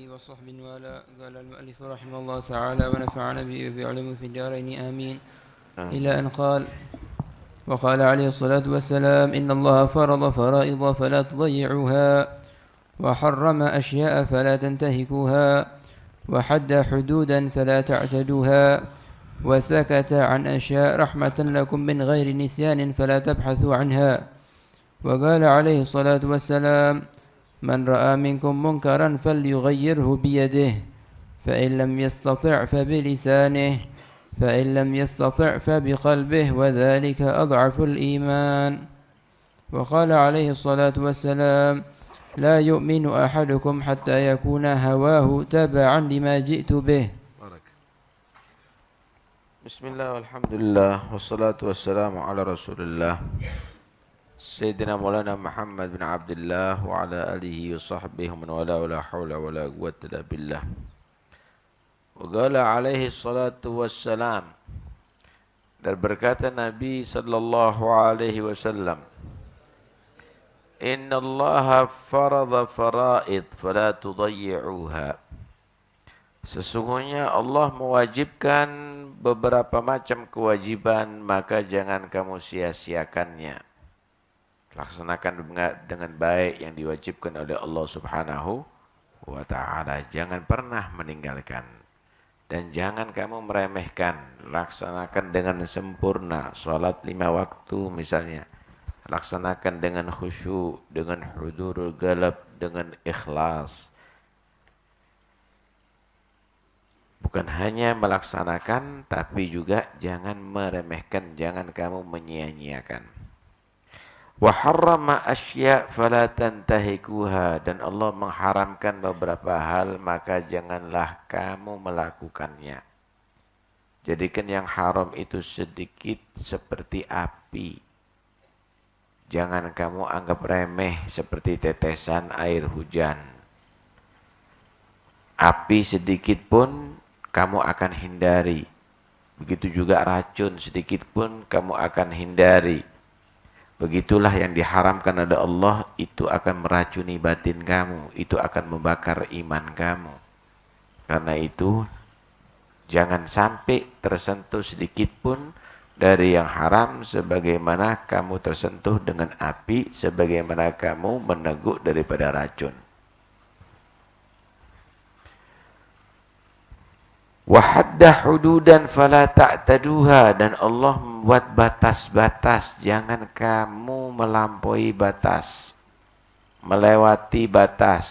وصحبه ولا قال المؤلف رحمه الله تعالى ونفعنا به بعلم في الدارين آمين إلى أن قال وقال عليه الصلاة والسلام إن الله فرض فرائض فلا تضيعوها وحرم أشياء فلا تنتهكوها وحد حدودا فلا تعتدوها وسكت عن أشياء رحمة لكم من غير نسيان فلا تبحثوا عنها وقال عليه الصلاة والسلام من رأى منكم منكرا فليغيره بيده فإن لم يستطع فبلسانه فإن لم يستطع فبقلبه وذلك أضعف الإيمان وقال عليه الصلاة والسلام لا يؤمن أحدكم حتى يكون هواه تبعا لما جئت به. Bismillah, walhamdulillah, wassalatu wassalamu ala rasulillah Sayyidina Maulana Muhammad bin Abdullah wa ala alihi wa sahbihi man wala la hawla wa la quwwata illa billah. Wa qala alaihi salatu wassalam, dan berkata Nabi sallallahu alaihi wasallam, Inna allaha farada faraid fala tudayyi'uha. Sesungguhnya Allah mewajibkan beberapa macam kewajiban, maka jangan kamu sia-siakannya. Laksanakan dengan baik yang diwajibkan oleh Allah Subhanahu wa ta'ala. Jangan pernah meninggalkan. Dan jangan kamu meremehkan. Laksanakan dengan sempurna. Salat 5 waktu misalnya. Laksanakan dengan khusyuk, dengan hudurul galab, dengan ikhlas. Bukan hanya melaksanakan, tapi juga jangan meremehkan, jangan kamu menyia-nyiakan. Wa harrama asya' fala tantahikuha, dan Allah mengharamkan beberapa hal, maka janganlah kamu melakukannya. Jadikan yang haram itu sedikit seperti api. Jangan kamu anggap remeh seperti tetesan air hujan. Api sedikit pun kamu akan hindari. Begitu juga racun sedikit pun kamu akan hindari. Begitulah yang diharamkan oleh Allah, itu akan meracuni batin kamu, itu akan membakar iman kamu. Karena itu jangan sampai tersentuh sedikit pun dari yang haram, sebagaimana kamu tersentuh dengan api, sebagaimana kamu meneguk daripada racun. Wahadda hududan fala ta'taduha, dan Allah membuat batas-batas, jangan kamu melampaui batas, melewati batas.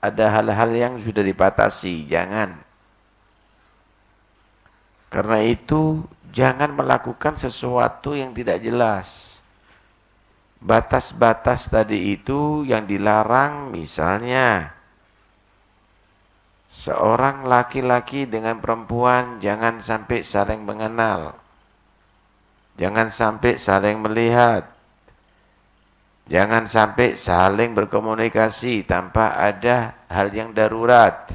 Ada hal-hal yang sudah dibatasi, jangan. Karena itu jangan melakukan sesuatu yang tidak jelas. Batas-batas tadi itu yang dilarang, misalnya seorang laki-laki dengan perempuan jangan sampai saling mengenal. Jangan sampai saling melihat. Jangan sampai saling berkomunikasi tanpa ada hal yang darurat.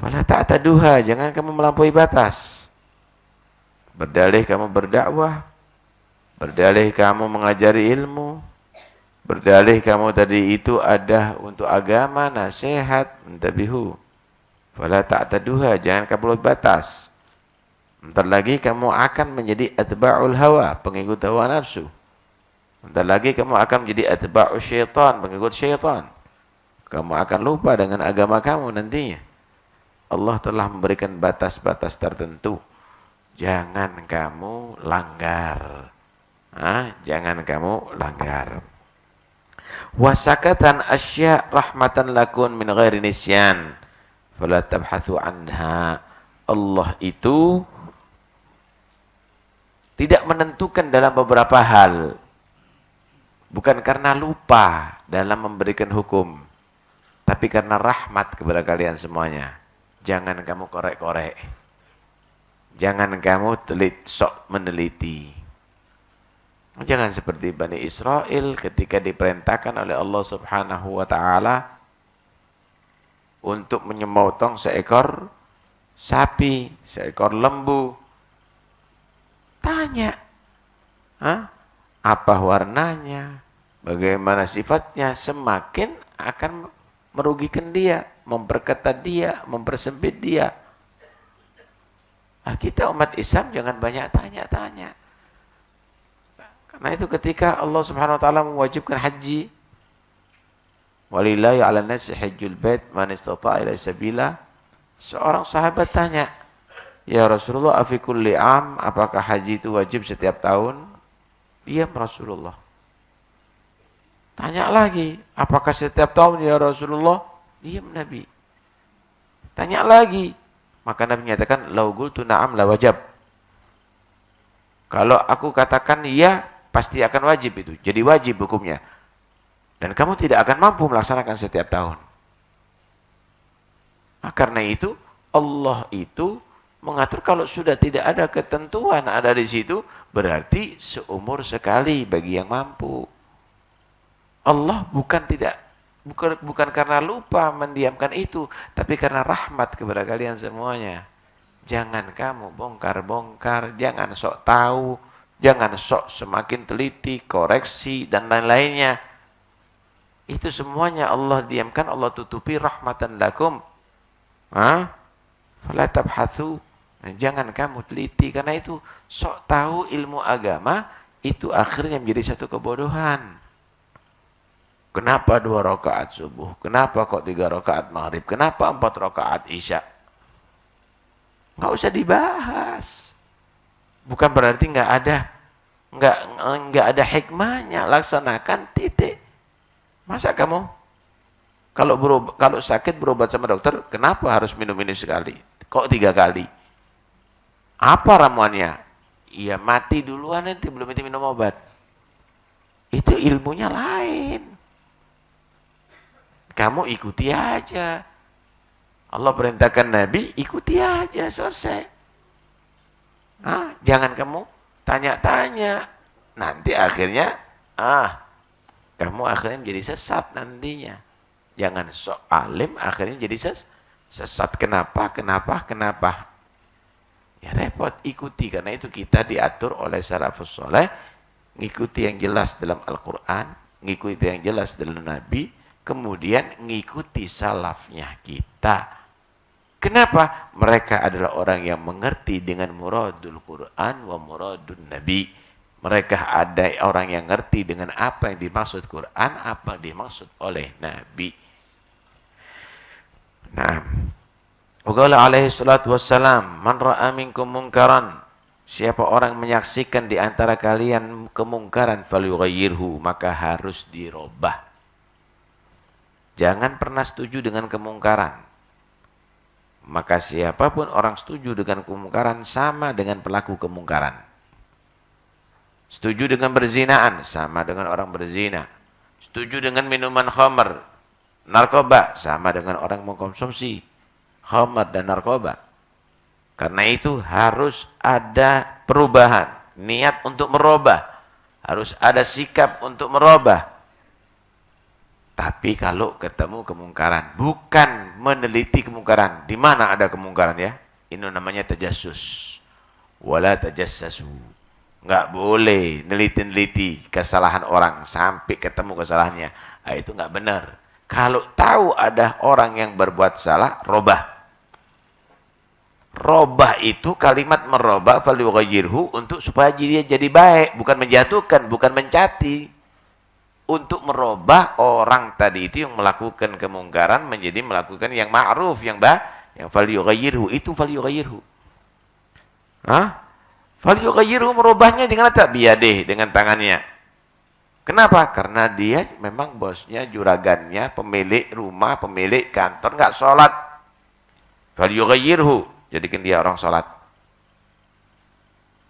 Fala ta'taduha, jangan kamu melampaui batas. Berdalih kamu berdakwah, berdalih kamu mengajari ilmu, berdalih kamu tadi itu ada untuk agama, nasihat, intabihu. Fala ta'taduha, jangan kamu melampaui batas. Bentar lagi kamu akan menjadi atba'ul hawa, pengikut hawa nafsu. Bentar lagi kamu akan menjadi atba'ul syaitan, pengikut syaitan. Kamu akan lupa dengan agama kamu nantinya. Allah telah memberikan batas-batas tertentu. Jangan kamu langgar. Jangan kamu langgar. Wasakatan asya' rahmatan lakun min ghairi nisyan fala tabhathu anha. Allah itu tidak menentukan dalam beberapa hal, bukan karena lupa dalam memberikan hukum, tapi karena rahmat kepada kalian semuanya. Jangan kamu korek-korek, jangan kamu sok meneliti. Jangan seperti Bani Israel ketika diperintahkan oleh Allah Subhanahu wa ta'ala untuk menyemotong seekor sapi, seekor lembu. Tanya, apa warnanya, bagaimana sifatnya, semakin akan merugikan dia, memperketat dia, mempersempit dia. Nah, kita umat Islam jangan banyak tanya-tanya. Karena itu ketika Allah Subhanahu wa taala mewajibkan haji, walillahi 'alan nasi hajjul bait man istata'a ila sabila, seorang sahabat tanya, "Ya Rasulullah, afi kulli am, apakah haji itu wajib setiap tahun?" Iya Rasulullah. Tanya lagi, apakah setiap tahun ya Rasulullah? Iya Nabi. Tanya lagi, maka Nabi menyatakan, "Lau qultu na'am la wajab." Kalau aku katakan iya, pasti akan wajib itu. Jadi wajib hukumnya. Dan kamu tidak akan mampu melaksanakan setiap tahun. Nah, karena itu Allah itu mengatur kalau sudah tidak ada ketentuan ada di situ, berarti seumur sekali bagi yang mampu. Allah bukan karena lupa mendiamkan itu, tapi karena rahmat kepada kalian semuanya. Jangan kamu bongkar-bongkar, jangan sok tahu, jangan sok semakin teliti, koreksi dan lain-lainnya. Itu semuanya Allah diamkan, Allah tutupi rahmatan lakum. Fala tabhatsu. Jangan kamu teliti, karena itu sok tahu ilmu agama itu akhirnya menjadi satu kebodohan. Kenapa 2 rakaat subuh? Kenapa kok 3 rakaat maghrib? Kenapa 4 rakaat isya? Nggak usah dibahas. Bukan berarti nggak ada hikmahnya. Laksanakan, titik. Masa kamu kalau sakit berobat sama dokter, kenapa harus minum ini sekali? Kok 3 kali? Apa ramuannya? Ya mati duluan nanti, belum itu minum obat. Itu ilmunya lain. Kamu ikuti aja. Allah perintahkan Nabi, ikuti aja, selesai. Jangan kamu tanya-tanya. Nanti akhirnya, kamu akhirnya menjadi sesat nantinya. Jangan sok alim, akhirnya jadi sesat. Kenapa? Ya repot, ikuti. Karena itu kita diatur oleh salafus soleh, ngikuti yang jelas dalam Al-Quran, ngikuti yang jelas dalam Nabi, kemudian ngikuti salafnya kita. Kenapa? Mereka adalah orang yang mengerti dengan muradul Quran wa muradun Nabi. Mereka ada orang yang ngerti dengan apa yang dimaksud Quran, apa yang dimaksud oleh Nabi. Nah, Qala alaihi salatu wassalam, man ra'a minkum munkaran, siapa orang menyaksikan di antara kalian kemungkaran, falyughayyirhu, maka harus dirubah. Jangan pernah setuju dengan kemungkaran. Maka siapapun orang setuju dengan kemungkaran sama dengan pelaku kemungkaran. Setuju dengan berzinaan sama dengan orang berzina. Setuju dengan minuman khamr, narkoba sama dengan orang mengkonsumsi khamr dan narkoba. Karena itu harus ada perubahan, niat untuk merubah, harus ada sikap untuk merubah. Tapi kalau ketemu kemungkaran, bukan meneliti kemungkaran. Di mana ada kemungkaran ya? Ini namanya tajassus. Wala tajassasu. Enggak boleh neliti-neliti kesalahan orang sampai ketemu kesalahannya. Itu enggak benar. Kalau tahu ada orang yang berbuat salah, robah. Robah itu kalimat merubah, falyughayyirhu, untuk supaya dia jadi baik, bukan menjatuhkan, bukan mencaci. Untuk merubah orang tadi itu yang melakukan kemungkaran menjadi melakukan yang ma'ruf, yang falyughayyirhu, itu falyughayyirhu. Falyughayyirhu, merubahnya dengan apa? Biyadih, dengan tangannya. Kenapa? Karena dia memang bosnya, juragannya, pemilik rumah, pemilik kantor enggak sholat. Falyughayyirhu, jadikan dia orang sholat.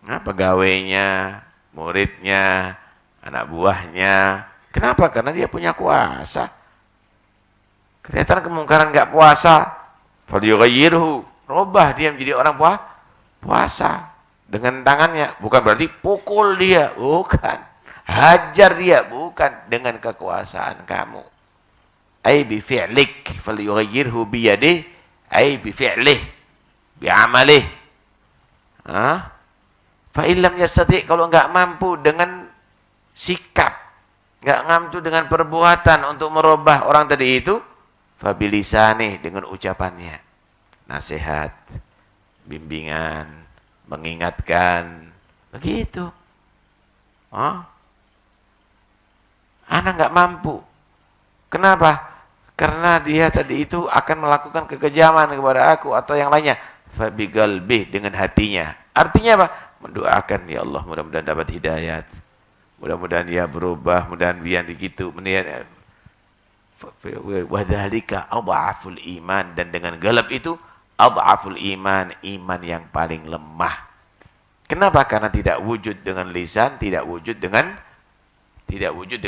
Pegawainya, muridnya, anak buahnya. Kenapa? Karena dia punya kuasa. Kelihatan kemungkaran enggak puasa, falyughayyirhu, rubah dia menjadi orang puasa dengan tangannya. Bukan berarti pukul dia, bukan. Hajar dia, bukan, dengan kekuasaan kamu. Ai bi fi'lik, falyughayyirhu bi yadihi, ai bi fi'lih, bi amalih. Fa illam yastati, kalau enggak mampu dengan sikap, enggak mampu dengan perbuatan untuk merubah orang tadi itu, fabilisani dengan ucapannya, nasihat, bimbingan, mengingatkan, begitu. Anak nggak mampu. Kenapa? Karena dia tadi itu akan melakukan kekejaman kepada aku atau yang lainnya. Fabigalbih, dengan hatinya. Artinya apa? Mendoakan, ya Allah mudah-mudahan dapat hidayat. Mudah-mudahan dia berubah, mudah-mudahan dia begitu. Wadhalika adhaful iman, dan dengan galab itu adhaful iman, iman yang paling lemah. Kenapa? Karena tidak wujud dengan lisan, tidak wujud dengan tidak wujud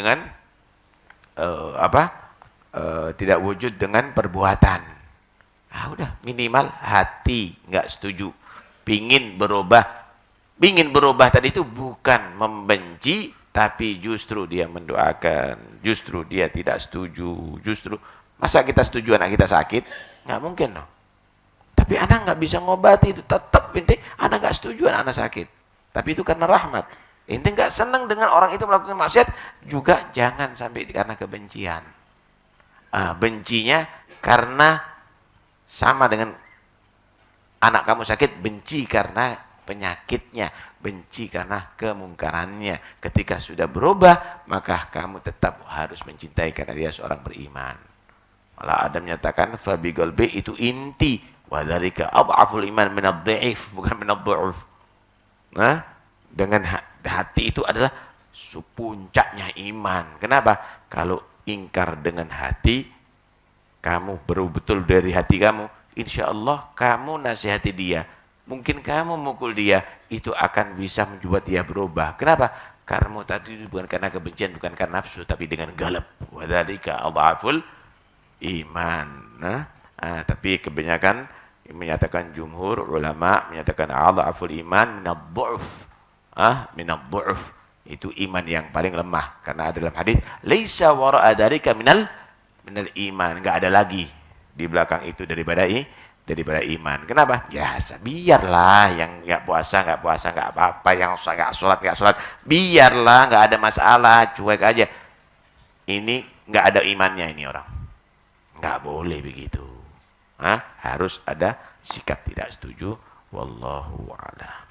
dengan perbuatan. Udah, minimal hati nggak setuju, pingin berubah tadi itu bukan membenci, tapi justru dia mendoakan, justru dia tidak setuju, justru masa kita setuju anak kita sakit? Nggak mungkin loh. Tapi anak nggak bisa ngobati itu, tetap inti anak nggak setuju anak sakit. Tapi itu karena rahmat. Inti nggak senang dengan orang itu melakukan maksiat, juga jangan sampai karena kebencian. Bencinya karena sama dengan anak kamu sakit, benci karena penyakitnya, benci karena kemungkarannya. Ketika sudah berubah, maka kamu tetap harus mencintai karena dia seorang beriman. Malah Adam menyatakan fabiqalbi, itu inti, wa dzalika adhaful iman min adh-dhaif, bukan min adh-dhu'uf. Dengan hati itu adalah puncaknya iman. Kenapa? Kalau ingkar dengan hati, kamu betul dari hati kamu, insya Allah kamu nasihati dia, mungkin kamu mukul dia, itu akan bisa membuat dia berubah. Kenapa? Karena tadi bukan karena kebencian, bukan karena nafsu, tapi dengan galab. Wa dzalika adhaful iman. Tapi kebanyakan menyatakan, jumhur ulama menyatakan adhaful iman minadh-dhu'f. Minadh-dhu'f, itu iman yang paling lemah. Karena dalam hadis, laisa wara'a dzalika minal iman, enggak ada lagi di belakang itu daripada iman. Kenapa? Ya biarlah, yang enggak puasa enggak apa-apa, yang enggak sholat, biarlah, enggak ada masalah, cuek aja. Ini enggak ada imannya ini orang. Enggak boleh begitu. Harus ada sikap tidak setuju. Wallahu a'lam.